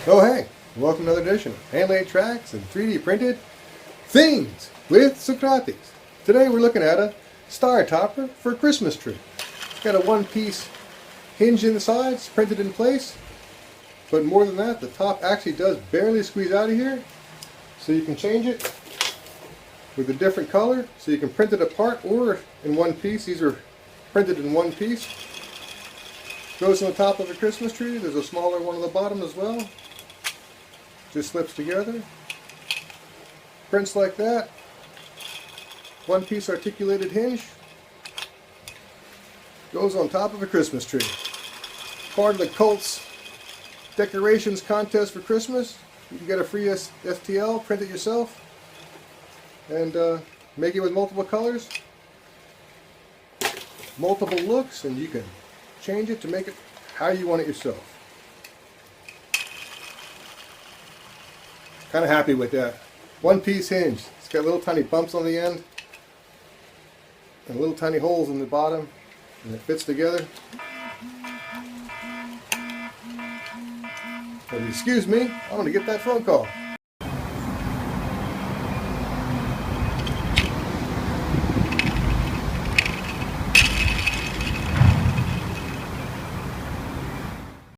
Oh hey, welcome to another edition of hand-laid tracks and 3D printed things with Socrates. Today we're looking at a star topper for a Christmas tree. It's got a one-piece hinge in the sides, printed in place, but more than that, the top actually does barely squeeze out of here, so you can change it with a different color, so you can print it apart or in one piece. These are printed in one piece. Goes on the top of a Christmas tree. There's a smaller one on the bottom as well. Just slips together. Prints like that. One piece articulated hinge. Goes on top of a Christmas tree. Part of the Colts decorations contest for Christmas. You can get a free STL, print it yourself, and make it with multiple colors, multiple looks, and you can change it to make it how you want it yourself. Kind of happy with that. One piece hinge. It's got little tiny bumps on the end and little tiny holes in the bottom, and it fits together. And excuse me, I'm going to get that phone call.